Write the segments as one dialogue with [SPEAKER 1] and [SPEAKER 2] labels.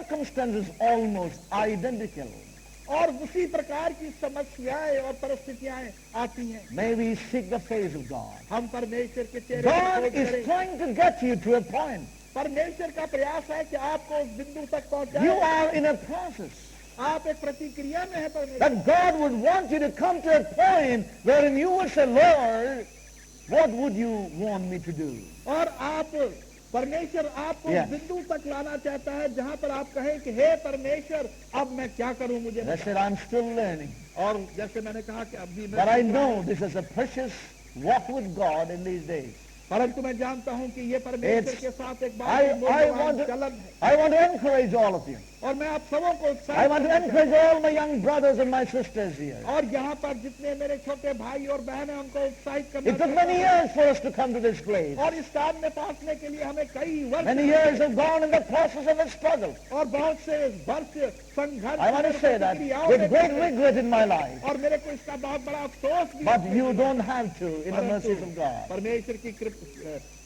[SPEAKER 1] circumstances almost identical.
[SPEAKER 2] और उसी प्रकार की समस्याएं और परिस्थितियां आती हैं।
[SPEAKER 1] May we seek the face of God.
[SPEAKER 2] हम परमेश्वर के चेहरे की
[SPEAKER 1] God
[SPEAKER 2] खोज
[SPEAKER 1] is
[SPEAKER 2] करें।
[SPEAKER 1] trying to get you to a point.
[SPEAKER 2] परमेश्वर का प्रयास है कि आपको उस बिंदु तक
[SPEAKER 1] You
[SPEAKER 2] पहुंचाए।
[SPEAKER 1] are in a process.
[SPEAKER 2] आप एक प्रतिक्रिया में है परमेश्वर।
[SPEAKER 1] That God would want you to come to a point wherein you would say, Lord, what would you want me to do?
[SPEAKER 2] और आप परमेश्वर आपको
[SPEAKER 1] Yeah.
[SPEAKER 2] उस बिंदु तक लाना चाहता है जहां पर आप कहें कि हे परमेश्वर अब मैं क्या करूं मुझे
[SPEAKER 1] And I
[SPEAKER 2] बता।
[SPEAKER 1] said, I'm still learning.
[SPEAKER 2] और जैसे मैंने कहा कि अभी
[SPEAKER 1] But I
[SPEAKER 2] मैं
[SPEAKER 1] know this is a precious walk with God in these days.
[SPEAKER 2] परंतु मैं जानता हूं कि ये परमेश्वर
[SPEAKER 1] It's-
[SPEAKER 2] के साथ एक
[SPEAKER 1] I
[SPEAKER 2] बात
[SPEAKER 1] want
[SPEAKER 2] मूल्यवान
[SPEAKER 1] to-
[SPEAKER 2] चलन है।
[SPEAKER 1] I want to encourage all of you.
[SPEAKER 2] और मैं आप सबों को
[SPEAKER 1] I
[SPEAKER 2] उत्साहित
[SPEAKER 1] want to
[SPEAKER 2] करना
[SPEAKER 1] encourage all my young brothers and my sisters here.
[SPEAKER 2] चाहता हूं। और यहाँ पर जितने मेरे छोटे भाई और बहन हैं उनको उत्साहित करना
[SPEAKER 1] It took
[SPEAKER 2] चाहता
[SPEAKER 1] many
[SPEAKER 2] हूं।
[SPEAKER 1] years for us to come to this place.
[SPEAKER 2] और इस काम में पहुंचने के लिए हमें कई वर्ष
[SPEAKER 1] Many years have gone in the process of a struggle.
[SPEAKER 2] और बहुत से वर्ष संघर्ष
[SPEAKER 1] I want
[SPEAKER 2] और
[SPEAKER 1] to say that
[SPEAKER 2] प्रतिक्रियाओं
[SPEAKER 1] with
[SPEAKER 2] में
[SPEAKER 1] great
[SPEAKER 2] गुजरे।
[SPEAKER 1] regret in my life.
[SPEAKER 2] और मेरे को इसका बहुत बड़ा अफसोस भी
[SPEAKER 1] But
[SPEAKER 2] है।
[SPEAKER 1] you don't have to in the
[SPEAKER 2] परंतु
[SPEAKER 1] mercies of God.
[SPEAKER 2] परमेश्वर की कृपा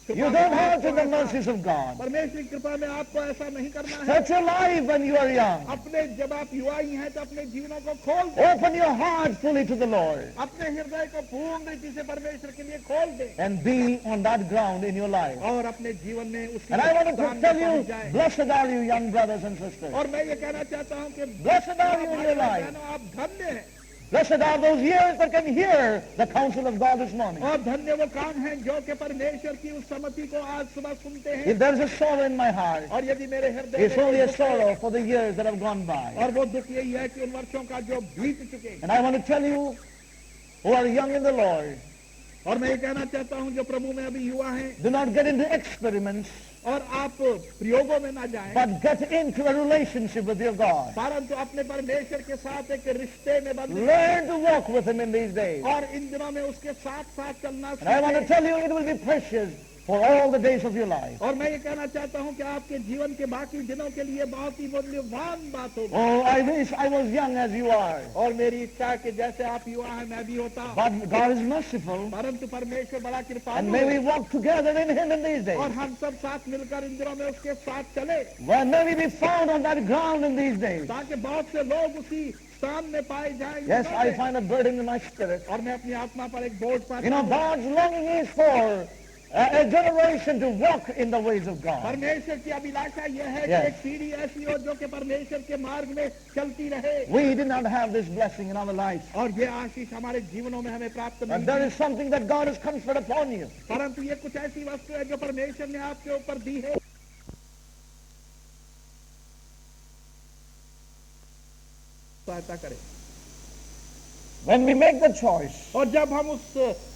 [SPEAKER 1] You
[SPEAKER 2] में
[SPEAKER 1] don't have to
[SPEAKER 2] आपको
[SPEAKER 1] in the
[SPEAKER 2] ऐसा-
[SPEAKER 1] mercies of God.
[SPEAKER 2] परमेश्वर की कृपा में आपको ऐसा नहीं करना है।
[SPEAKER 1] Search your life when you are young.
[SPEAKER 2] अपने जब आप युवा ही हैं तो अपने जीवनों को खोल दें।
[SPEAKER 1] Open your heart fully to the Lord
[SPEAKER 2] अपने हृदय को पूर्ण रीति से परमेश्वर के लिए खोल दें
[SPEAKER 1] and be on that ground in your life.
[SPEAKER 2] और अपने जीवन में उसी
[SPEAKER 1] And I want
[SPEAKER 2] स्थान
[SPEAKER 1] to
[SPEAKER 2] में
[SPEAKER 1] tell
[SPEAKER 2] पहुंच
[SPEAKER 1] you,
[SPEAKER 2] जाएं।
[SPEAKER 1] blessed are you, young brothers and sisters.
[SPEAKER 2] और मैं ये कहना चाहता हूँ कि
[SPEAKER 1] Blessed are you in your life.
[SPEAKER 2] बहनों, आप धन्य हैं
[SPEAKER 1] Blessed are those ears that can hear the counsel of God this morning.
[SPEAKER 2] और धन्य वो काम हैं जो कि परमेश्वर की उस सम्मति को आज सुबह सुनते हैं।
[SPEAKER 1] If there is a sorrow in my heart,
[SPEAKER 2] और यदि मेरे हृदय
[SPEAKER 1] it's
[SPEAKER 2] में
[SPEAKER 1] only
[SPEAKER 2] कोई
[SPEAKER 1] a
[SPEAKER 2] दुख है,
[SPEAKER 1] sorrow for the years that have gone by.
[SPEAKER 2] और वो दुख यही है कि उन वर्षों का जो बीत चुके हैं।
[SPEAKER 1] And I want to tell you who are young in the Lord,
[SPEAKER 2] और मैं ये कहना चाहता हूँ जो प्रभु में अभी युवा हैं
[SPEAKER 1] do not get into experiments,
[SPEAKER 2] और आप प्रयोगों में ना जाएं,
[SPEAKER 1] but get into a relationship with your God.
[SPEAKER 2] परंतु अपने परमेश्वर के साथ एक रिश्ते में बंध
[SPEAKER 1] Learn to walk with Him in these days.
[SPEAKER 2] और इन दिनों में उसके साथ साथ चलना
[SPEAKER 1] And I want to
[SPEAKER 2] सीखें।
[SPEAKER 1] tell you, it will be precious for all the days of your life.
[SPEAKER 2] और मैं ये कहना चाहता हूँ कि आपके जीवन के बाकी दिनों के लिए बहुत ही मूल्यवान बात होगी।
[SPEAKER 1] Oh, I wish I was young as you are.
[SPEAKER 2] और मेरी इच्छा है कि जैसे आप युवा हैं मैं भी होता,
[SPEAKER 1] But God is merciful,
[SPEAKER 2] परंतु परमेश्वर बड़ा
[SPEAKER 1] and
[SPEAKER 2] कृपालु
[SPEAKER 1] may we
[SPEAKER 2] है
[SPEAKER 1] walk together in Him in these
[SPEAKER 2] और
[SPEAKER 1] days.
[SPEAKER 2] हम सब साथ मिलकर इन दिनों में उसके साथ चले
[SPEAKER 1] Well, may we be found on that ground in these days.
[SPEAKER 2] ताकि बहुत से लोग उसी स्थान में पाए जाएं।
[SPEAKER 1] Yes, I find a burden in my spirit.
[SPEAKER 2] और मैं अपनी आत्मा पर एक बोझ पाता
[SPEAKER 1] You know,
[SPEAKER 2] हूँ।
[SPEAKER 1] God's longing is for a generation to walk in the ways of God.
[SPEAKER 2] परमेश्वर की अभिलाषा यह है कि
[SPEAKER 1] Yes.
[SPEAKER 2] एक पीढ़ी ऐसी हो जो कि परमेश्वर के मार्ग में चलती रहे
[SPEAKER 1] We did not have this blessing in our lives.
[SPEAKER 2] और ये आशीष हमारे जीवनों में हमें प्राप्त
[SPEAKER 1] But
[SPEAKER 2] नहीं
[SPEAKER 1] there
[SPEAKER 2] हुई।
[SPEAKER 1] is something that God has conferred upon you.
[SPEAKER 2] परंतु ये कुछ ऐसी वस्तु है जो परमेश्वर ने आपके ऊपर दी है। सहायता करे
[SPEAKER 1] When we make the choice,
[SPEAKER 2] और जब हम उस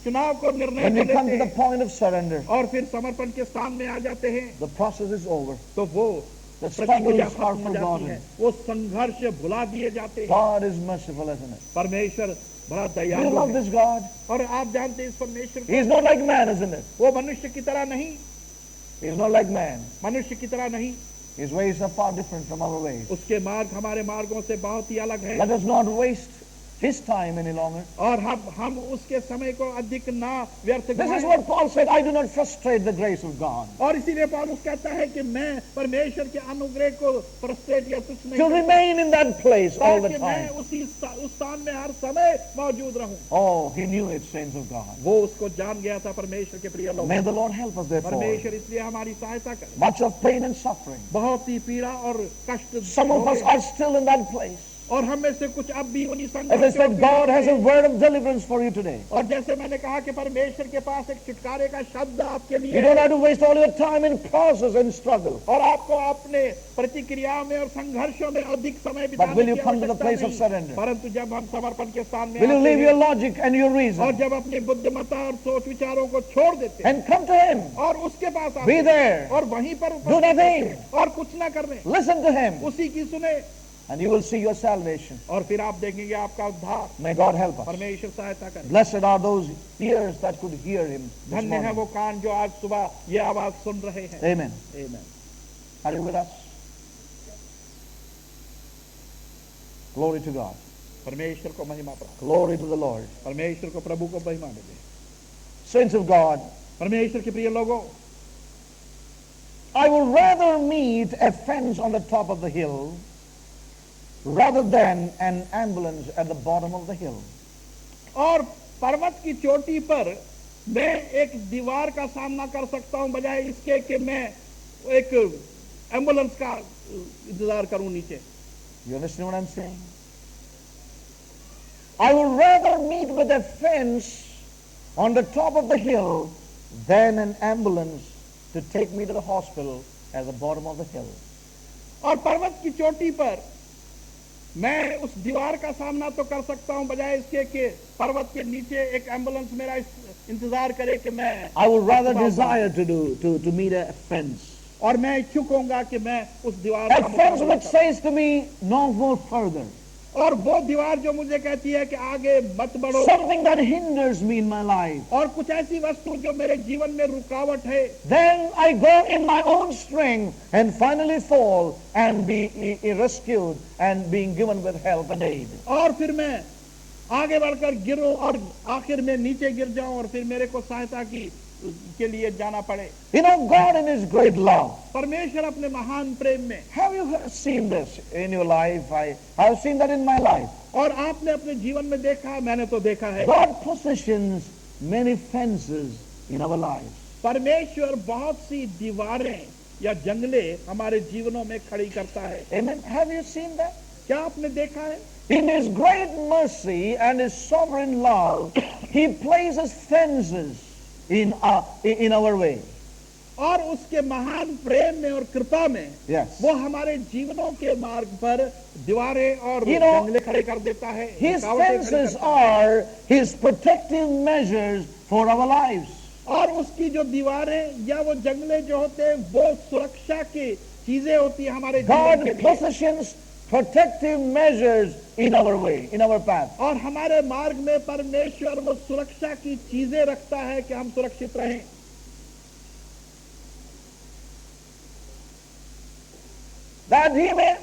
[SPEAKER 2] चुनाव को निर्णय
[SPEAKER 1] when we
[SPEAKER 2] कर
[SPEAKER 1] come
[SPEAKER 2] लेते
[SPEAKER 1] to the
[SPEAKER 2] हैं
[SPEAKER 1] point of surrender,
[SPEAKER 2] और फिर समर्पण के स्थान में आ जाते हैं
[SPEAKER 1] the process is over.
[SPEAKER 2] तो वो
[SPEAKER 1] The struggle
[SPEAKER 2] प्रतिक्रिया
[SPEAKER 1] is
[SPEAKER 2] खत्म
[SPEAKER 1] far
[SPEAKER 2] हो जाती है,
[SPEAKER 1] forgotten.
[SPEAKER 2] वो संघर्ष भुला दिए जाते हैं।
[SPEAKER 1] God is merciful, isn't it?
[SPEAKER 2] परमेश्वर बड़ा
[SPEAKER 1] Do you
[SPEAKER 2] दयालु
[SPEAKER 1] love
[SPEAKER 2] है
[SPEAKER 1] this God?
[SPEAKER 2] और आप जानते हैं इस परमेश्वर
[SPEAKER 1] He is not like man, isn't it?
[SPEAKER 2] को, वो मनुष्य की तरह नहीं,
[SPEAKER 1] He is not like man.
[SPEAKER 2] मनुष्य की तरह नहीं,
[SPEAKER 1] His ways are far different from our ways.
[SPEAKER 2] उसके मार्ग हमारे मार्गों से बहुत ही अलग है
[SPEAKER 1] Let us not waste His time any longer.
[SPEAKER 2] और हम उसके समय को अधिक ना व्यर्थ
[SPEAKER 1] This is
[SPEAKER 2] गवाएं।
[SPEAKER 1] what Paul said, I do not frustrate the grace of God.
[SPEAKER 2] और इसीलिए पौलुस कहता है कि मैं परमेश्वर के अनुग्रह को फ्रस्ट्रेट या तुच्छ नहीं
[SPEAKER 1] To
[SPEAKER 2] करता,
[SPEAKER 1] remain in that place all the
[SPEAKER 2] ताकि मैं
[SPEAKER 1] time.
[SPEAKER 2] उस स्थान में हर समय मौजूद रहूं।
[SPEAKER 1] Oh, he knew it, saints of God.
[SPEAKER 2] वो उसको जान गया था परमेश्वर के प्रिय लोग।
[SPEAKER 1] May the Lord help us therefore.
[SPEAKER 2] परमेश्वर इसलिए हमारी सहायता करे।
[SPEAKER 1] Much of pain and suffering.
[SPEAKER 2] बहुत ही पीड़ा और कष्ट
[SPEAKER 1] Some of us are still in that place.
[SPEAKER 2] और हम में से कुछ अब भी उन्हीं
[SPEAKER 1] As I
[SPEAKER 2] संघर्षों
[SPEAKER 1] said,
[SPEAKER 2] के
[SPEAKER 1] God has a
[SPEAKER 2] में-
[SPEAKER 1] word of deliverance for you today.
[SPEAKER 2] और जैसे मैंने कहा कि परमेश्वर के पास एक छुटकारे का शब्द आपके लिए
[SPEAKER 1] You don't have to waste all your time in process and struggle.
[SPEAKER 2] और आपको अपने प्रतिक्रियाओं में और संघर्षों में अधिक समय
[SPEAKER 1] But
[SPEAKER 2] बिताने
[SPEAKER 1] will you
[SPEAKER 2] की
[SPEAKER 1] come to the
[SPEAKER 2] आवश्यकता
[SPEAKER 1] place of
[SPEAKER 2] नहीं।
[SPEAKER 1] surrender?
[SPEAKER 2] परंतु जब हम समर्पण के स्थान में
[SPEAKER 1] Will you
[SPEAKER 2] आते
[SPEAKER 1] leave
[SPEAKER 2] हैं
[SPEAKER 1] your logic and your
[SPEAKER 2] और
[SPEAKER 1] reason
[SPEAKER 2] जब अपनी बुद्धिमत्ता और सोच विचारों को छोड़ देते हैं
[SPEAKER 1] and come to Him?
[SPEAKER 2] और उसके पास आते
[SPEAKER 1] Be
[SPEAKER 2] हैं
[SPEAKER 1] there.
[SPEAKER 2] और वहीं पर
[SPEAKER 1] Do nothing.
[SPEAKER 2] और कुछ ना करने,
[SPEAKER 1] Listen to Him.
[SPEAKER 2] उसी की सुने
[SPEAKER 1] And you will see your salvation.
[SPEAKER 2] और फिर आप देखेंगे आपका उद्धार।
[SPEAKER 1] May God help us.
[SPEAKER 2] परमेश्वर सहायता करे।
[SPEAKER 1] Blessed are those ears that could hear Him this
[SPEAKER 2] धन्य है
[SPEAKER 1] morning.
[SPEAKER 2] वो कान जो आज सुबह ये आवाज सुन रहे हैं।
[SPEAKER 1] Amen.
[SPEAKER 2] आमीन।
[SPEAKER 1] Are you with us? Glory to God.
[SPEAKER 2] परमेश्वर को महिमा प्राप्त,
[SPEAKER 1] Glory to the Lord.
[SPEAKER 2] परमेश्वर को प्रभु को महिमा मिले।
[SPEAKER 1] Saints of God,
[SPEAKER 2] परमेश्वर के प्रिय लोगों,
[SPEAKER 1] I would rather meet a fence on the top of the hill rather than an ambulance at the bottom of the hill.
[SPEAKER 2] और पर्वत की चोटी पर मैं एक दीवार का सामना कर सकता हूं बजाय इसके कि मैं एक एम्बुलेंस का इंतजार करूं नीचे.
[SPEAKER 1] You understand what I'm saying? I would rather meet with a fence on the top of the hill than an ambulance to take me to the hospital at the bottom of the hill.
[SPEAKER 2] और पर्वत की चोटी पर मैं उस दीवार का सामना तो कर सकता हूं बजाय इसके कि पर्वत के नीचे एक एम्बुलेंस मेरा इंतजार करे कि मैं
[SPEAKER 1] I would rather desire to meet a fence.
[SPEAKER 2] और मैं इच्छुक होऊंगा कि मैं उस दीवार
[SPEAKER 1] A
[SPEAKER 2] का
[SPEAKER 1] fence
[SPEAKER 2] मुकाबला
[SPEAKER 1] which
[SPEAKER 2] करूं.
[SPEAKER 1] says to me, no more further.
[SPEAKER 2] और वो दीवार जो मुझे कहती है कि आगे मत बढ़ो.
[SPEAKER 1] Something that hinders me in my life.
[SPEAKER 2] और कुछ ऐसी वस्तु जो मेरे जीवन में रुकावट है.
[SPEAKER 1] Then I go in my own strength and finally fall and be rescued and being given with help and aid.
[SPEAKER 2] और फिर मैं आगे बढ़कर गिरूं और आखिर में नीचे गिर जाऊं और फिर मेरे को सहायता के लिए जाना पड़े.
[SPEAKER 1] You know, God in His great love.
[SPEAKER 2] परमेश्वर अपने महान प्रेम में.
[SPEAKER 1] Have you seen this in your life? I have seen that in my life.
[SPEAKER 2] और आपने अपने जीवन में देखा, मैंने तो देखा है.
[SPEAKER 1] God positions many fences in our lives.
[SPEAKER 2] परमेश्वर बहुत सी दीवारें या जंगले हमारे जीवनों में खड़ी करता है.
[SPEAKER 1] Amen. Have you seen that?
[SPEAKER 2] क्या आपने देखा है?
[SPEAKER 1] In His great mercy and His sovereign love, He places fences in our way.
[SPEAKER 2] और उसके महान प्रेम में और कृपा में
[SPEAKER 1] Yes.
[SPEAKER 2] वो हमारे जीवनों के मार्ग पर दीवारें और
[SPEAKER 1] You know,
[SPEAKER 2] जंगले खड़े कर देता है.
[SPEAKER 1] His
[SPEAKER 2] रुकावटें खड़ी
[SPEAKER 1] fences
[SPEAKER 2] करता है.
[SPEAKER 1] are His protective measures for our lives.
[SPEAKER 2] और उसकी जो दीवारें या वो जंगले जो होते हैं वो सुरक्षा की चीजें होती है हमारे जीवन
[SPEAKER 1] God
[SPEAKER 2] के लिए.
[SPEAKER 1] positions protective measures in our way, in our path.
[SPEAKER 2] और हमारे मार्ग में परमेश्वर वो सुरक्षा की चीजें रखता है कि हम सुरक्षित रहें.
[SPEAKER 1] That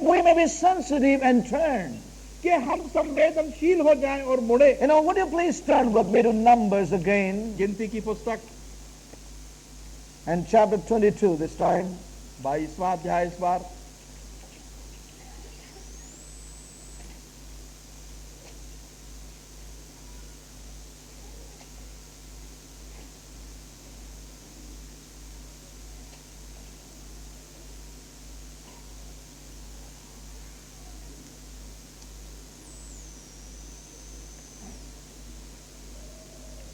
[SPEAKER 1] we may be sensitive and turn.
[SPEAKER 2] कि हम संवेदनशील हो जाएं और मुड़े.
[SPEAKER 1] You know, would you please turn with me to Numbers again
[SPEAKER 2] गिनती की पुस्तक
[SPEAKER 1] and chapter 22 this time.
[SPEAKER 2] 22वां अध्याय इस बार.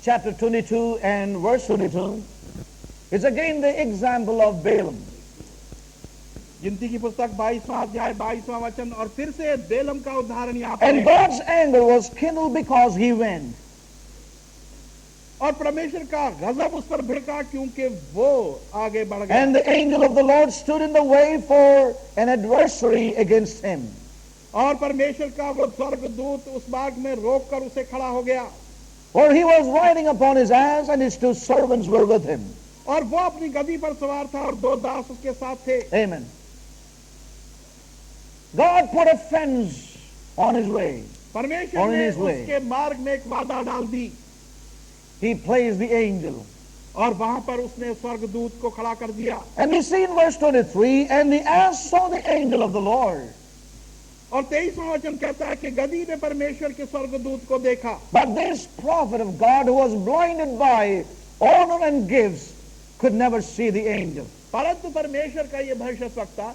[SPEAKER 1] Chapter 22 and verse 22 is again the example of Balaam.
[SPEAKER 2] गिनती की पुस्तक 22वां अध्याय 22वां वचन और फिर से बेलम का उदाहरण यहाँ पर
[SPEAKER 1] And
[SPEAKER 2] है.
[SPEAKER 1] God's anger was kindled because he went.
[SPEAKER 2] और परमेश्वर का गजब उस पर भड़का क्योंकि वो आगे बढ़ गया.
[SPEAKER 1] And the angel of the Lord stood in the way for an adversary against him.
[SPEAKER 2] और परमेश्वर का वो स्वर्गदूत उस मार्ग में रोक कर उसे खड़ा हो गया.
[SPEAKER 1] For he was riding upon his ass and his 2 servants were with him.
[SPEAKER 2] और वो अपनी गदी पर सवार था और 2 दास उसके साथ थे.
[SPEAKER 1] Amen. God put a fence on his way.
[SPEAKER 2] परमेश्वर
[SPEAKER 1] On
[SPEAKER 2] ने
[SPEAKER 1] his way.
[SPEAKER 2] उसके मार्ग में एक बाधा डाल दी
[SPEAKER 1] He placed the angel.
[SPEAKER 2] और वहां पर उसने स्वर्गदूत को खड़ा कर दिया.
[SPEAKER 1] And we see in verse 23, and the ass saw the angel of the Lord.
[SPEAKER 2] और 23वां वचन कहता है कि गदी ने परमेश्वर के स्वर्गदूत को देखा.
[SPEAKER 1] But this prophet of God who was blinded by honor and gifts could never see the angel.
[SPEAKER 2] परंतु परमेश्वर का ये भविष्यवक्ता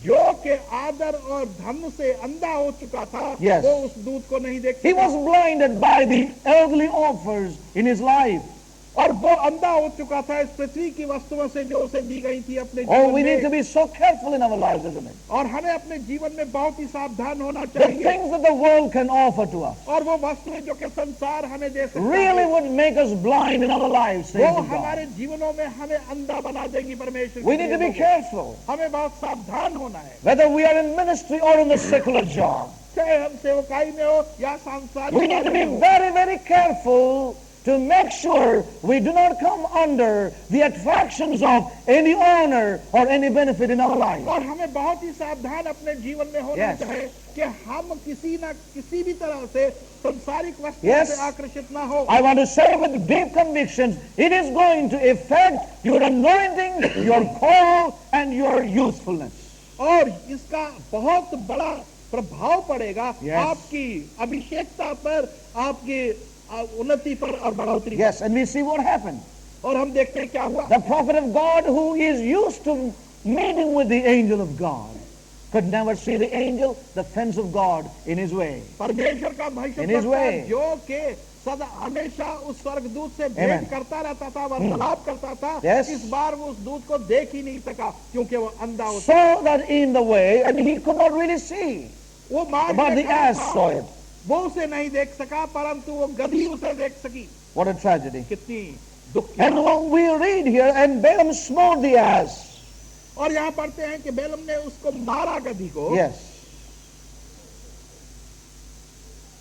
[SPEAKER 2] जो के आदर और धन से अंधा हो चुका था,
[SPEAKER 1] Yes.
[SPEAKER 2] वो उस दूत को नहीं देख
[SPEAKER 1] He
[SPEAKER 2] सका.
[SPEAKER 1] was blinded by the earthly offers in his life.
[SPEAKER 2] और वो अंधा हो चुका था इस पृथ्वी की वस्तुओं से जो उसे दी गई थी अपने
[SPEAKER 1] Oh, we
[SPEAKER 2] जीवन
[SPEAKER 1] need to
[SPEAKER 2] में.
[SPEAKER 1] be so careful in our lives, isn't it?
[SPEAKER 2] और हमें अपने जीवन में बहुत ही सावधान होना
[SPEAKER 1] The
[SPEAKER 2] चाहिए.
[SPEAKER 1] things that the world can offer to us
[SPEAKER 2] और वो वस्तुएं जो कि संसार हमें दे सकता
[SPEAKER 1] really
[SPEAKER 2] है,
[SPEAKER 1] would make us blind in our lives,
[SPEAKER 2] वो
[SPEAKER 1] saints of God.
[SPEAKER 2] हमारे जीवनों में हमें अंधा बना देगी. परमेश्वर
[SPEAKER 1] We
[SPEAKER 2] के
[SPEAKER 1] need to be
[SPEAKER 2] लोगों.
[SPEAKER 1] careful,
[SPEAKER 2] हमें बहुत सावधान होना है.
[SPEAKER 1] whether we are in ministry or in the secular job.
[SPEAKER 2] चाहे हम सेवकाई में हो या सांसारिक
[SPEAKER 1] We need to
[SPEAKER 2] कार्य
[SPEAKER 1] be
[SPEAKER 2] में हो.
[SPEAKER 1] very, very careful to make sure we do not come under the attractions of any honor or any benefit in our life.
[SPEAKER 2] और हमें बहुत ही सावधान अपने जीवन में होना
[SPEAKER 1] Yes.
[SPEAKER 2] चाहिए कि हम किसी भी तरह से संसारिक वस्तु
[SPEAKER 1] Yes.
[SPEAKER 2] से आकर्षित ना हो।
[SPEAKER 1] I want to say with deep convictions, it is going to affect your anointing, your call, and your usefulness.
[SPEAKER 2] और इसका बहुत बड़ा प्रभाव पड़ेगा
[SPEAKER 1] Yes.
[SPEAKER 2] आपकी अभिषेकता पर, आपकी उन्नति पर और बढ़ोतरी पर।
[SPEAKER 1] Yes, and we see what happened.
[SPEAKER 2] और हम देखते हैं क्या हुआ।
[SPEAKER 1] The prophet of God, who is used to meeting with the angel of God, could never see the angel, the fence of God, in his way.
[SPEAKER 2] परमेश्वर का
[SPEAKER 1] In his
[SPEAKER 2] भविष्यद्वक्ता
[SPEAKER 1] way.
[SPEAKER 2] जो के सदा हमेशा उस स्वर्गदूत से
[SPEAKER 1] Amen.
[SPEAKER 2] भेंट करता रहता था, वार्तालाप करता था,
[SPEAKER 1] Yes.
[SPEAKER 2] इस बार वो उस दूत को देख ही नहीं सका क्योंकि वो अंधा होता।
[SPEAKER 1] Saw that in the way, and he could not really see.
[SPEAKER 2] वो मार्ग
[SPEAKER 1] But
[SPEAKER 2] में
[SPEAKER 1] the
[SPEAKER 2] खड़ा
[SPEAKER 1] ass
[SPEAKER 2] था,
[SPEAKER 1] saw it.
[SPEAKER 2] वो उसे नहीं देख सका, परंतु वो गधी उसे देख सकी।
[SPEAKER 1] What a tragedy.
[SPEAKER 2] कितनी दुख की
[SPEAKER 1] And
[SPEAKER 2] बात।
[SPEAKER 1] when we read here, and Balaam smote the ass.
[SPEAKER 2] और यहाँ पढ़ते हैं कि बेलम ने उसको मारा गधी को।
[SPEAKER 1] Yes.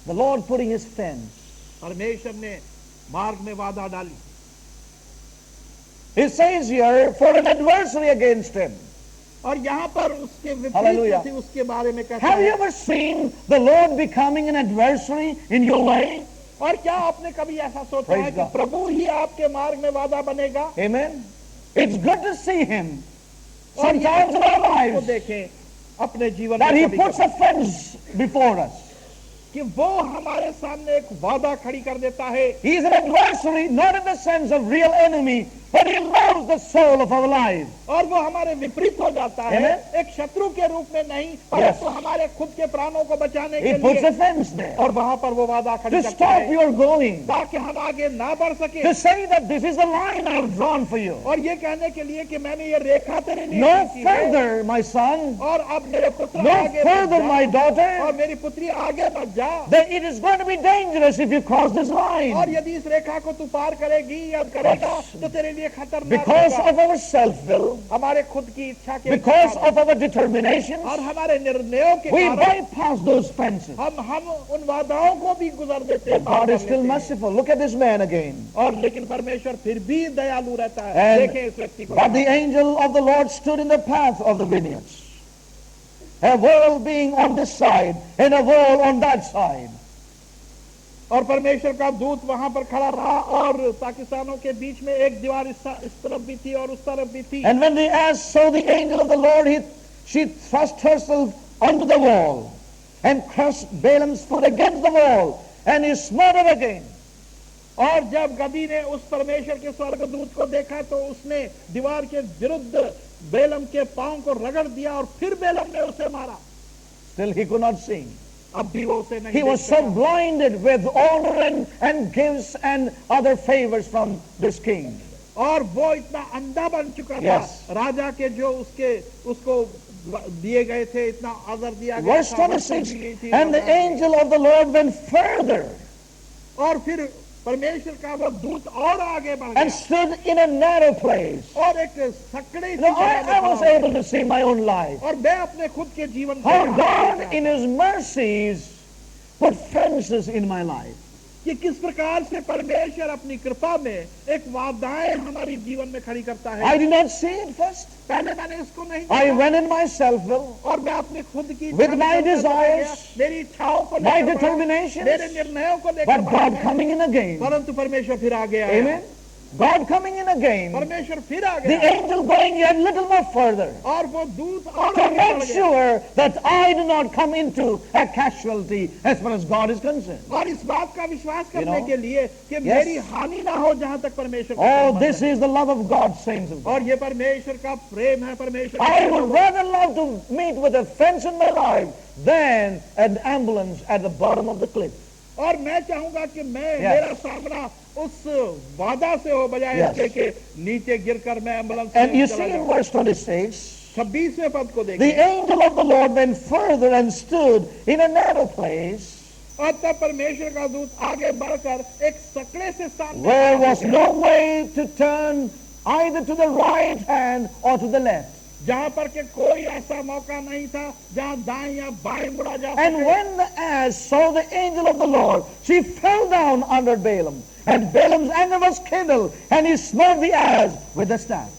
[SPEAKER 1] The Lord putting his fence.
[SPEAKER 2] परमेश्वर ने मार्ग में बाधा डाली।
[SPEAKER 1] It says here, for an adversary against him.
[SPEAKER 2] और यहाँ पर उसके विपरीत
[SPEAKER 1] Hallelujah.
[SPEAKER 2] जो थी उसके बारे में कहता
[SPEAKER 1] Have you
[SPEAKER 2] है।
[SPEAKER 1] ever seen the Lord becoming an adversary in your way?
[SPEAKER 2] और क्या आपने कभी ऐसा सोचा
[SPEAKER 1] Praise
[SPEAKER 2] है कि
[SPEAKER 1] God.
[SPEAKER 2] प्रभु ही आपके मार्ग में बाधा बनेगा?
[SPEAKER 1] Amen. It's good to see him
[SPEAKER 2] और ये
[SPEAKER 1] sometimes in our
[SPEAKER 2] को
[SPEAKER 1] lives
[SPEAKER 2] देखें अपने जीवन
[SPEAKER 1] that he
[SPEAKER 2] में
[SPEAKER 1] puts
[SPEAKER 2] कभी
[SPEAKER 1] a fence before us.
[SPEAKER 2] कि वो हमारे सामने एक वादा खड़ी कर देता है।
[SPEAKER 1] He is an adversary, not in the sense of real enemy, but he loves the soul of our lives.
[SPEAKER 2] और वो हमारे विपरीत हो जाता है,
[SPEAKER 1] Amen.
[SPEAKER 2] एक शत्रु के रूप में नहीं,
[SPEAKER 1] Yes.
[SPEAKER 2] परंतु हमारे खुद के प्राणों को बचाने
[SPEAKER 1] He
[SPEAKER 2] के
[SPEAKER 1] puts
[SPEAKER 2] लिए।
[SPEAKER 1] a fence there
[SPEAKER 2] और वहां पर वो वादा खड़ी
[SPEAKER 1] to
[SPEAKER 2] करता
[SPEAKER 1] stop
[SPEAKER 2] है
[SPEAKER 1] your going,
[SPEAKER 2] ताकि हम आगे ना बढ़ सके,
[SPEAKER 1] to say that this is the line I have drawn for you.
[SPEAKER 2] और ये कहने के लिए कि मैंने ये रेखा तेरे लिए
[SPEAKER 1] No
[SPEAKER 2] खींची है।
[SPEAKER 1] further, my son.
[SPEAKER 2] और अब मेरे पुत्र
[SPEAKER 1] No
[SPEAKER 2] आगे मत
[SPEAKER 1] further,
[SPEAKER 2] जा,
[SPEAKER 1] my daughter.
[SPEAKER 2] और मेरी पुत्री आगे मत जा।
[SPEAKER 1] That it is going to be dangerous if you cross this
[SPEAKER 2] और
[SPEAKER 1] line
[SPEAKER 2] यदि इस रेखा को तू पार करेगी या करेगा तो तेरे लिए खतरनाक
[SPEAKER 1] because
[SPEAKER 2] होगा।
[SPEAKER 1] of our self-will,
[SPEAKER 2] हमारे खुद की इच्छा के
[SPEAKER 1] because
[SPEAKER 2] कारण
[SPEAKER 1] of our determination.
[SPEAKER 2] और हमारे निर्णयों के
[SPEAKER 1] We
[SPEAKER 2] कारण
[SPEAKER 1] bypass those fences.
[SPEAKER 2] हम उन वादाओं को भी गुजर देते हैं, पार
[SPEAKER 1] God
[SPEAKER 2] कर
[SPEAKER 1] is still
[SPEAKER 2] लेते हैं।
[SPEAKER 1] merciful. Look at this man again.
[SPEAKER 2] और लेकिन परमेश्वर फिर भी दयालु रहता है।
[SPEAKER 1] And-
[SPEAKER 2] देखें इस व्यक्ति को।
[SPEAKER 1] But the angel of the Lord stood in the path of the vineyards. A wall being on this side and a wall on that side.
[SPEAKER 2] और परमेश्वर का दूत वहां पर खड़ा रहा और पाकिस्तानों के बीच में एक दीवार इस तरफ भी थी और उस तरफ भी थी।
[SPEAKER 1] And when the ass saw the angel of the Lord, she thrust herself onto the wall and crushed Balaam's foot against the wall, and he smote her again.
[SPEAKER 2] और जब गधी ने उस परमेश्वर के स्वर्गदूत को देखा तो उसने दीवार के विरुद्ध बेलम के पांव को रगड़ दिया और फिर बेलम ने उसे मारा।
[SPEAKER 1] Still he could not see.
[SPEAKER 2] अब भी वो उसे नहीं
[SPEAKER 1] He
[SPEAKER 2] देख
[SPEAKER 1] was so
[SPEAKER 2] सका।
[SPEAKER 1] blinded with honor and gifts and other favors from this king.
[SPEAKER 2] और वो इतना अंधा बन चुका
[SPEAKER 1] Yes.
[SPEAKER 2] था, राजा के जो उसको दिए गए थे, इतना आदर दिया गया
[SPEAKER 1] Verse
[SPEAKER 2] था,
[SPEAKER 1] 26,
[SPEAKER 2] दी गई थी,
[SPEAKER 1] and the angel of the Lord went further
[SPEAKER 2] और फिर परमेश्वर का वो दूत और आगे बढ़
[SPEAKER 1] and
[SPEAKER 2] गया
[SPEAKER 1] stood in a narrow place.
[SPEAKER 2] और एक सकड़े सी
[SPEAKER 1] Now,
[SPEAKER 2] जगह में
[SPEAKER 1] I was
[SPEAKER 2] खड़ा हो।
[SPEAKER 1] able to see my own life.
[SPEAKER 2] और मैं अपने खुद के जीवन को
[SPEAKER 1] How
[SPEAKER 2] यहाँ
[SPEAKER 1] God
[SPEAKER 2] देखा
[SPEAKER 1] in his mercies put fences in my life.
[SPEAKER 2] कि किस प्रकार से परमेश्वर अपनी कृपा में एक वादाएं हमारे जीवन में खड़ी करता है।
[SPEAKER 1] I did not see it first.
[SPEAKER 2] पहले मैंने इसको नहीं
[SPEAKER 1] I
[SPEAKER 2] देखा
[SPEAKER 1] went in my self-will,
[SPEAKER 2] और मैं अपने खुद की
[SPEAKER 1] with
[SPEAKER 2] इच्छा
[SPEAKER 1] my
[SPEAKER 2] को लेकर बढ़
[SPEAKER 1] desires,
[SPEAKER 2] गया, मेरी इच्छाओं को
[SPEAKER 1] my
[SPEAKER 2] लेकर बढ़ा,
[SPEAKER 1] determinations,
[SPEAKER 2] मेरे निर्णयों को लेकर
[SPEAKER 1] but
[SPEAKER 2] बढ़
[SPEAKER 1] God
[SPEAKER 2] गया।
[SPEAKER 1] coming in again.
[SPEAKER 2] परंतु परमेश्वर फिर आगे आया।
[SPEAKER 1] Amen. God coming in again.
[SPEAKER 2] परमेश्वर फिर आ
[SPEAKER 1] The
[SPEAKER 2] गया
[SPEAKER 1] angel going yet a little more further
[SPEAKER 2] और वो दूत और
[SPEAKER 1] to
[SPEAKER 2] आगे
[SPEAKER 1] make
[SPEAKER 2] बढ़ गया
[SPEAKER 1] sure that I do not come into a casualty as far as God is concerned.
[SPEAKER 2] और इस बात का विश्वास
[SPEAKER 1] You
[SPEAKER 2] करने
[SPEAKER 1] know?
[SPEAKER 2] के लिए कि
[SPEAKER 1] Yes.
[SPEAKER 2] मेरी हानि ना हो जहां तक परमेश्वर का
[SPEAKER 1] Oh,
[SPEAKER 2] संबंध
[SPEAKER 1] this
[SPEAKER 2] है।
[SPEAKER 1] is the love of God, saints of God.
[SPEAKER 2] और ये परमेश्वर का प्रेम है। परमेश्वर
[SPEAKER 1] I
[SPEAKER 2] का
[SPEAKER 1] would rather love to meet with a fence in my life than an ambulance at the bottom of the cliff.
[SPEAKER 2] और मैं चाहूंगा कि मैं
[SPEAKER 1] Yes.
[SPEAKER 2] मेरा सामना उस वादा से हो बजाय
[SPEAKER 1] Yes.
[SPEAKER 2] इसके कि नीचे गिरकर मैं एम्बुलेंस
[SPEAKER 1] And you
[SPEAKER 2] में
[SPEAKER 1] see
[SPEAKER 2] चला
[SPEAKER 1] in
[SPEAKER 2] जाऊं।
[SPEAKER 1] verse 26,
[SPEAKER 2] 26वें पद को
[SPEAKER 1] the
[SPEAKER 2] देखिए।
[SPEAKER 1] angel of the Lord went further and stood in a narrow place
[SPEAKER 2] और तब परमेश्वर का दूत आगे बढ़कर एक सकड़े से सामने
[SPEAKER 1] where
[SPEAKER 2] खड़ा हो
[SPEAKER 1] was
[SPEAKER 2] गया,
[SPEAKER 1] no way to turn either to the right hand or to the left.
[SPEAKER 2] जहां पर के कोई ऐसा मौका नहीं था जहां दाएं या बाएं मुड़ा जा
[SPEAKER 1] And
[SPEAKER 2] सके।
[SPEAKER 1] when the ass saw the angel of the Lord, she fell down under Balaam. And Balaam's anger was kindled, and he smote the ass with the staff.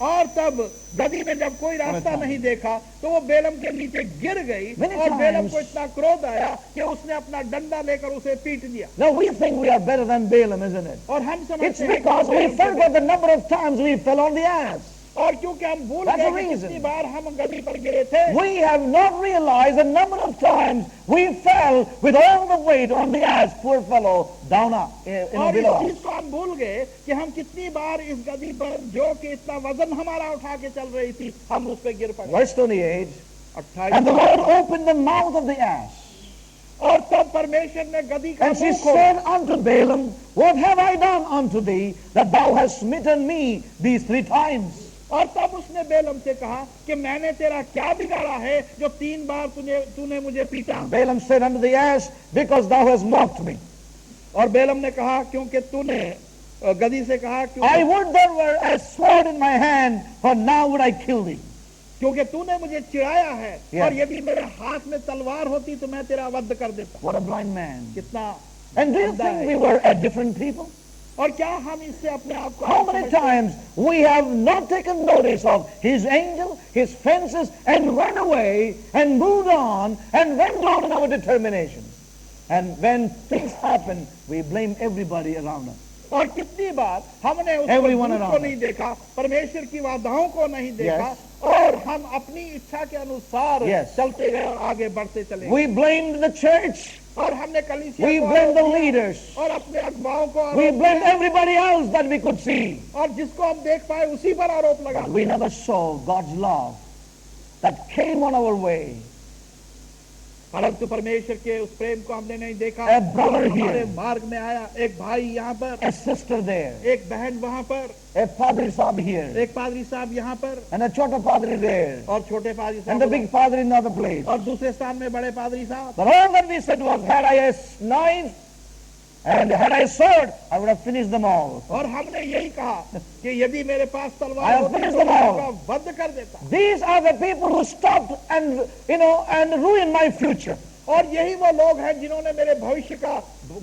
[SPEAKER 2] और तब गदही ने जब कोई रास्ता
[SPEAKER 1] time.
[SPEAKER 2] नहीं देखा तो वो बेलम के नीचे गिर गई
[SPEAKER 1] Many
[SPEAKER 2] और बेलम
[SPEAKER 1] times-
[SPEAKER 2] को इतना क्रोध आया कि उसने अपना डंडा लेकर उसे पीट दिया।
[SPEAKER 1] Now we think we are better than Balaam, isn't it?
[SPEAKER 2] और हम
[SPEAKER 1] It's
[SPEAKER 2] समझते हैं कि
[SPEAKER 1] because we
[SPEAKER 2] बेलम से
[SPEAKER 1] forgot the number of times we fell on the ass.
[SPEAKER 2] और क्योंकि हम भूल
[SPEAKER 1] That's
[SPEAKER 2] गए
[SPEAKER 1] the
[SPEAKER 2] कि
[SPEAKER 1] reason.
[SPEAKER 2] कितनी बार हम गदही पर गिरे थे।
[SPEAKER 1] We have not realized the number of times we fell with all the weight on the ass, poor fellow, down
[SPEAKER 2] और
[SPEAKER 1] below
[SPEAKER 2] इस
[SPEAKER 1] us.
[SPEAKER 2] चीज को हम भूल गए कि हम कितनी बार इस गदही पर जो कि इतना वजन हमारा उठा के चल रही थी हम उस पर गिर पड़े।
[SPEAKER 1] Verse 28,
[SPEAKER 2] 28
[SPEAKER 1] and the Lord opened the mouth of the ass.
[SPEAKER 2] और तब परमेश्वर ने गदही का
[SPEAKER 1] And she
[SPEAKER 2] मुंह खोला
[SPEAKER 1] said unto Balaam, What have I done unto thee, that thou hast smitten me these 3 times?
[SPEAKER 2] और तब उसने बेलम से कहा कि मैंने तेरा क्या बिगाड़ा है जो 3 बार तूने मुझे पीटा।
[SPEAKER 1] Balaam said unto the ass, Because thou hast mocked me.
[SPEAKER 2] और बेलम ने कहा क्योंकि तूने गदही से कहा
[SPEAKER 1] I would there were a sword in my hand, for now would I kill thee.
[SPEAKER 2] क्योंकि तूने मुझे चिढ़ाया है
[SPEAKER 1] Yes.
[SPEAKER 2] और यदि मेरे हाथ में तलवार होती तो मैं तेरा वध कर देता।
[SPEAKER 1] What a blind man.
[SPEAKER 2] कितना
[SPEAKER 1] And do you
[SPEAKER 2] अंधा
[SPEAKER 1] think
[SPEAKER 2] है।
[SPEAKER 1] we were a different people?
[SPEAKER 2] और क्या हम इससे अपने आप को
[SPEAKER 1] How many times we have not taken notice of his angel, his fences, and run away and moved on and went on in our determination. And when things happen, we blame everybody around us.
[SPEAKER 2] और कितनी बार हमने उस
[SPEAKER 1] Everyone
[SPEAKER 2] दूत को
[SPEAKER 1] around
[SPEAKER 2] नहीं देखा, परमेश्वर की वादाओं को नहीं देखा
[SPEAKER 1] Yes.
[SPEAKER 2] और हम अपनी इच्छा के अनुसार
[SPEAKER 1] Yes.
[SPEAKER 2] चलते गए और आगे बढ़ते चले गए।
[SPEAKER 1] We blamed the church.
[SPEAKER 2] और हमने कलीसिया
[SPEAKER 1] We
[SPEAKER 2] को
[SPEAKER 1] blamed the
[SPEAKER 2] आरोप दिया
[SPEAKER 1] leaders.
[SPEAKER 2] और अपने अगुवाओं को
[SPEAKER 1] We
[SPEAKER 2] आरोप
[SPEAKER 1] blamed
[SPEAKER 2] दिया
[SPEAKER 1] everybody else that we could see.
[SPEAKER 2] और जिसको हम देख पाए उसी पर आरोप लगा।
[SPEAKER 1] But we never saw God's love that came on our way.
[SPEAKER 2] परंतु परमेश्वर के उस प्रेम को हमने नहीं देखा।
[SPEAKER 1] A brother
[SPEAKER 2] हमारे
[SPEAKER 1] here,
[SPEAKER 2] मार्ग में आया एक भाई यहाँ पर,
[SPEAKER 1] a sister there,
[SPEAKER 2] एक बहन वहाँ पर,
[SPEAKER 1] a padri sahib here,
[SPEAKER 2] एक पादरी साहब यहाँ पर
[SPEAKER 1] and a chota padri there,
[SPEAKER 2] और छोटे पादरी
[SPEAKER 1] and a
[SPEAKER 2] साहब
[SPEAKER 1] big padri in another place.
[SPEAKER 2] और दूसरे स्थान में बड़े पादरी साहब।
[SPEAKER 1] But all that we said was, had I a knife and had I a sword, I would have finished them all.
[SPEAKER 2] और हमने यही कहा कि यदि मेरे पास
[SPEAKER 1] I
[SPEAKER 2] तलवार
[SPEAKER 1] have
[SPEAKER 2] होती
[SPEAKER 1] finished
[SPEAKER 2] तो
[SPEAKER 1] them
[SPEAKER 2] मैं
[SPEAKER 1] all.
[SPEAKER 2] उनका वध कर देता।
[SPEAKER 1] These are the people who stopped and ruined my future.
[SPEAKER 2] और यही वो लोग हैं जिन्होंने मेरे भविष्य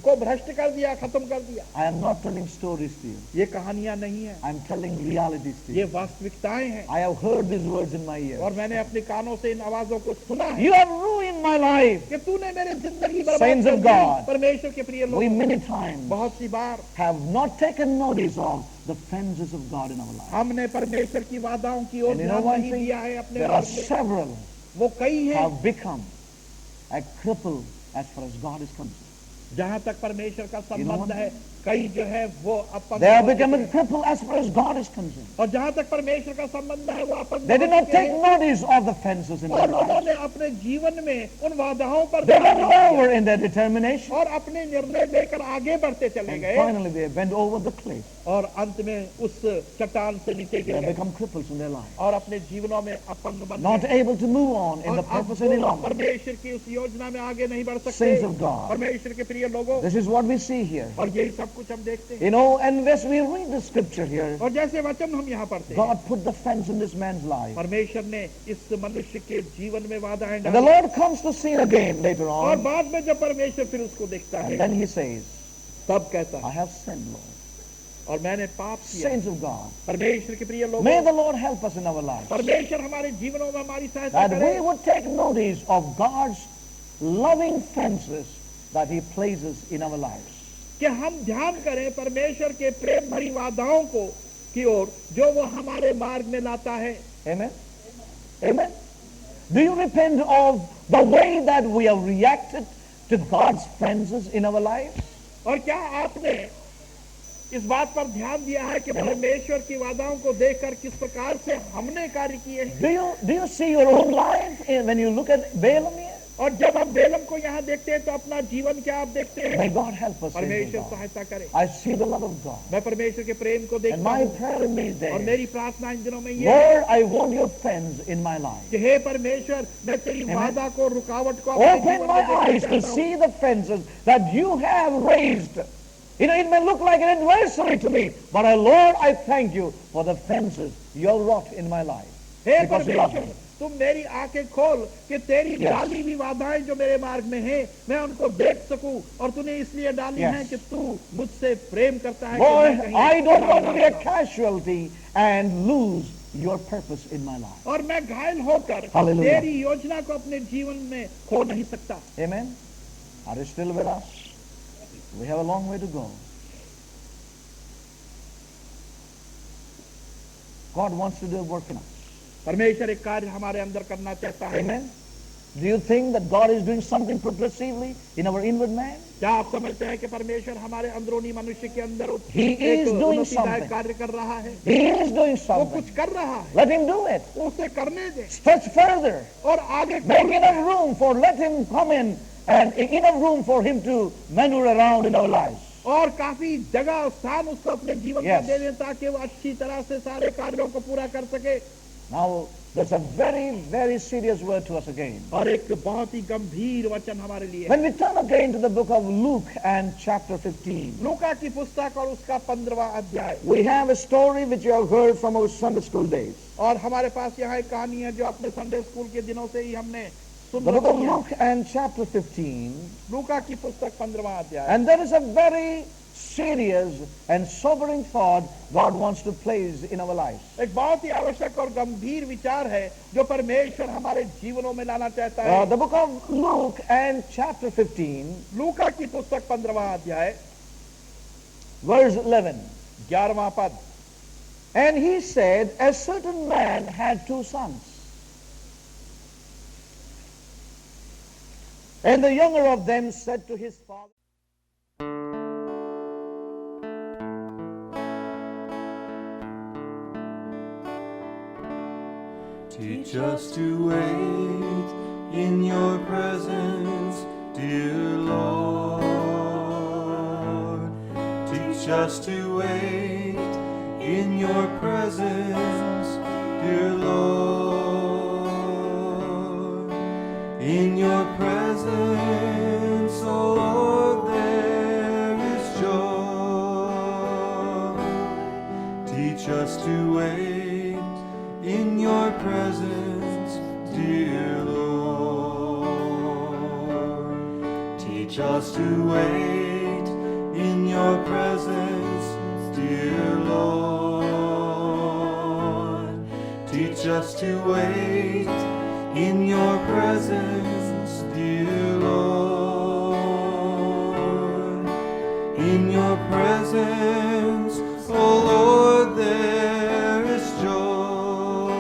[SPEAKER 2] को भ्रष्ट कर दिया, खत्म कर दिया।
[SPEAKER 1] I am not telling stories to you.
[SPEAKER 2] ये कहानियां नहीं है,
[SPEAKER 1] I am telling realities to
[SPEAKER 2] ये
[SPEAKER 1] you.
[SPEAKER 2] वास्तविकताएं हैं।
[SPEAKER 1] I have heard these words in my ears.
[SPEAKER 2] और मैंने अपने कानों से इन आवाजों को सुना है
[SPEAKER 1] You have ruined my life.
[SPEAKER 2] कि तूने मेरी जिंदगी बर्बाद
[SPEAKER 1] Saints
[SPEAKER 2] कर
[SPEAKER 1] of
[SPEAKER 2] दी।
[SPEAKER 1] God.
[SPEAKER 2] परमेश्वर के प्रिय
[SPEAKER 1] We
[SPEAKER 2] लोग
[SPEAKER 1] many times
[SPEAKER 2] बहुत सी बार
[SPEAKER 1] have not taken notice of the fences of God in our life.
[SPEAKER 2] हमने परमेश्वर की वादाओं की ओर
[SPEAKER 1] And you know
[SPEAKER 2] ध्यान
[SPEAKER 1] one
[SPEAKER 2] नहीं
[SPEAKER 1] thing?
[SPEAKER 2] दिया है अपने
[SPEAKER 1] There are
[SPEAKER 2] मार्ग में।
[SPEAKER 1] several
[SPEAKER 2] वो कई हैं
[SPEAKER 1] have become a cripple as far as God is concerned.
[SPEAKER 2] जहाँ तक परमेश्वर का
[SPEAKER 1] You know
[SPEAKER 2] संबंध
[SPEAKER 1] what?
[SPEAKER 2] है, कई जो है वो अपंग
[SPEAKER 1] They have
[SPEAKER 2] हो
[SPEAKER 1] become
[SPEAKER 2] चुके
[SPEAKER 1] a
[SPEAKER 2] हैं।
[SPEAKER 1] cripple as far as God is concerned.
[SPEAKER 2] और जहाँ तक परमेश्वर का संबंध है वो अपंग
[SPEAKER 1] They
[SPEAKER 2] हो
[SPEAKER 1] did not
[SPEAKER 2] चुके
[SPEAKER 1] take
[SPEAKER 2] हैं।
[SPEAKER 1] notice of the fences in
[SPEAKER 2] और
[SPEAKER 1] their life.
[SPEAKER 2] उन्होंने अपने जीवन में उन वादाओं पर
[SPEAKER 1] They
[SPEAKER 2] ध्यान
[SPEAKER 1] went
[SPEAKER 2] नहीं दिया
[SPEAKER 1] over in their determination.
[SPEAKER 2] और अपने निर्णय लेकर आगे बढ़ते चले
[SPEAKER 1] And
[SPEAKER 2] गए
[SPEAKER 1] finally they went over the cliff.
[SPEAKER 2] और अंत में उस चट्टान से नीचे
[SPEAKER 1] They
[SPEAKER 2] गिर
[SPEAKER 1] have
[SPEAKER 2] गए
[SPEAKER 1] become cripples in their life.
[SPEAKER 2] और अपने जीवनों में अपंग बन
[SPEAKER 1] Not
[SPEAKER 2] गए
[SPEAKER 1] able to move on in
[SPEAKER 2] और
[SPEAKER 1] the
[SPEAKER 2] अब
[SPEAKER 1] purpose
[SPEAKER 2] वो
[SPEAKER 1] any longer.
[SPEAKER 2] परमेश्वर की उस योजना में आगे नहीं बढ़ सकते।
[SPEAKER 1] Saints of God.
[SPEAKER 2] परमेश्वर के प्रिय लोगों,
[SPEAKER 1] This is what we see here.
[SPEAKER 2] और यही सब कुछ हम देखते हैं।
[SPEAKER 1] You know, and as we read the scripture here,
[SPEAKER 2] और जैसे वचन हम यहाँ पढ़ते हैं,
[SPEAKER 1] God put the fence in this man's life.
[SPEAKER 2] परमेश्वर ने इस मनुष्य के जीवन में वादाएं
[SPEAKER 1] And the
[SPEAKER 2] डाली
[SPEAKER 1] Lord comes to see it again later
[SPEAKER 2] और
[SPEAKER 1] on.
[SPEAKER 2] बाद में जब परमेश्वर फिर उसको देखता
[SPEAKER 1] And
[SPEAKER 2] है
[SPEAKER 1] then he says,
[SPEAKER 2] तब कहता
[SPEAKER 1] I
[SPEAKER 2] है
[SPEAKER 1] have sinned, Lord.
[SPEAKER 2] और मैंने पाप किया।
[SPEAKER 1] Saints of God,
[SPEAKER 2] परमेश्वर के प्रिय लोगों,
[SPEAKER 1] may the Lord help us in our lives.
[SPEAKER 2] परमेश्वर हमारे जीवनों में हमारी सहायता
[SPEAKER 1] That
[SPEAKER 2] करे
[SPEAKER 1] we would take notice of God's loving fences that he places in our lives.
[SPEAKER 2] कि हम ध्यान करें परमेश्वर के प्रेम भरी वादाओं को की ओर जो वो हमारे मार्ग में लाता है।
[SPEAKER 1] Amen? Amen? Do you repent of the way that we have reacted to God's fences in our lives?
[SPEAKER 2] और क्या आपने इस बात पर ध्यान दिया है कि परमेश्वर की वादाओं को देखकर किस प्रकार से हमने कार्य किए हैं?
[SPEAKER 1] Do you see your own life when you look at Balaam here?
[SPEAKER 2] और जब हम बेलम को यहाँ देखते हैं तो अपना जीवन क्या आप देखते हैं?
[SPEAKER 1] May God help us. saints of
[SPEAKER 2] परमेश्वर
[SPEAKER 1] God.
[SPEAKER 2] सहायता करे।
[SPEAKER 1] I see the love of God.
[SPEAKER 2] मैं परमेश्वर के प्रेम को
[SPEAKER 1] And
[SPEAKER 2] देखता
[SPEAKER 1] my
[SPEAKER 2] हूँ
[SPEAKER 1] prayer in these
[SPEAKER 2] और
[SPEAKER 1] days,
[SPEAKER 2] मेरी प्रार्थना इन दिनों में ये है
[SPEAKER 1] Lord, I want your fence in my life.
[SPEAKER 2] कि हे परमेश्वर मैं तेरी वादा को रुकावट को अपने
[SPEAKER 1] Open
[SPEAKER 2] जीवन
[SPEAKER 1] my
[SPEAKER 2] में देखना
[SPEAKER 1] eyes to
[SPEAKER 2] चाहता हूँ।
[SPEAKER 1] see the fences that you have raised. You know, it may look like an adversary to me, but Lord, I thank you for the fences you have wrought in my life.
[SPEAKER 2] Hey
[SPEAKER 1] because you love
[SPEAKER 2] परमेश्वर
[SPEAKER 1] me.
[SPEAKER 2] तुम मेरी आंखें खोल कि तेरी
[SPEAKER 1] Yes.
[SPEAKER 2] डाली हुई बाधाएं जो मेरे मार्ग में हैं मैं उनको देख सकूं और तूने इसलिए डाली
[SPEAKER 1] Yes.
[SPEAKER 2] हैं कि तू मुझसे प्रेम करता है कि
[SPEAKER 1] Lord,
[SPEAKER 2] मैं कहीं
[SPEAKER 1] I don't want to be a
[SPEAKER 2] खराब ना
[SPEAKER 1] casualty and lose your purpose in my life.
[SPEAKER 2] हो। और मैं घायल होकर
[SPEAKER 1] Hallelujah.
[SPEAKER 2] तेरी योजना को अपने जीवन में खो नहीं सकता।
[SPEAKER 1] Amen? Are you still with us? We have a long way to go. God wants to do a work in us.
[SPEAKER 2] परमेश्वर एक कार्य हमारे अंदर करना चाहता है।
[SPEAKER 1] Amen? Do you think that God is doing something progressively in our inward man?
[SPEAKER 2] क्या आप समझते हैं कि परमेश्वर हमारे अंदरूनी मनुष्य के अंदर
[SPEAKER 1] He
[SPEAKER 2] एक
[SPEAKER 1] is doing
[SPEAKER 2] उन्नतिदायक
[SPEAKER 1] something.
[SPEAKER 2] कार्य कर रहा है?
[SPEAKER 1] He is doing
[SPEAKER 2] वो
[SPEAKER 1] something.
[SPEAKER 2] कुछ कर रहा है,
[SPEAKER 1] Let him do it.
[SPEAKER 2] उसे करने दे
[SPEAKER 1] Stretch further.
[SPEAKER 2] और आगे
[SPEAKER 1] Make
[SPEAKER 2] खोल।
[SPEAKER 1] enough room for, let him come in and enough room for him to maneuver around in our lives.
[SPEAKER 2] और काफी जगह और स्थान उसको अपने जीवन
[SPEAKER 1] Yes.
[SPEAKER 2] में दे दे ताकि वो अच्छी तरह से सारे कार्यों को पूरा कर सके।
[SPEAKER 1] Now, there's a very, very serious word to us again.
[SPEAKER 2] और एक बहुत ही गंभीर वचन हमारे लिए है।
[SPEAKER 1] When we turn again to the book of Luke and chapter 15,
[SPEAKER 2] लूका की पुस्तक और उसका 15वां अध्याय,
[SPEAKER 1] we have a story which you have heard from our Sunday school days.
[SPEAKER 2] और हमारे पास यहाँ एक कहानी है जो अपने संडे स्कूल के दिनों से ही हमने सुन
[SPEAKER 1] The book of
[SPEAKER 2] रखी है।
[SPEAKER 1] Luke and chapter 15,
[SPEAKER 2] लूका की पुस्तक 15वां अध्याय,
[SPEAKER 1] and there is a very serious and sobering thought God wants to place in our lives.
[SPEAKER 2] एक बहुत ही आवश्यक और गंभीर विचार है जो परमेश्वर हमारे जीवनों में लाना चाहता है।
[SPEAKER 1] The book of Luke and chapter 15,
[SPEAKER 2] लूका की पुस्तक 15वां अध्याय,
[SPEAKER 1] verse 11.
[SPEAKER 2] 11वां पद,
[SPEAKER 1] And he said, a certain man had two sons. And the younger of them said to his father,
[SPEAKER 3] Teach us to wait in your presence, dear Lord. Teach us to wait in your presence, dear Lord. In your presence, oh Lord, there is joy. Teach us to wait in your presence, dear Lord. Teach us to wait in your presence, dear Lord. Teach us to wait in your presence, dear Lord. In your presence, oh Lord, there is joy.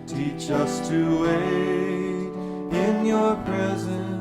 [SPEAKER 3] Teach us to wait in your presence,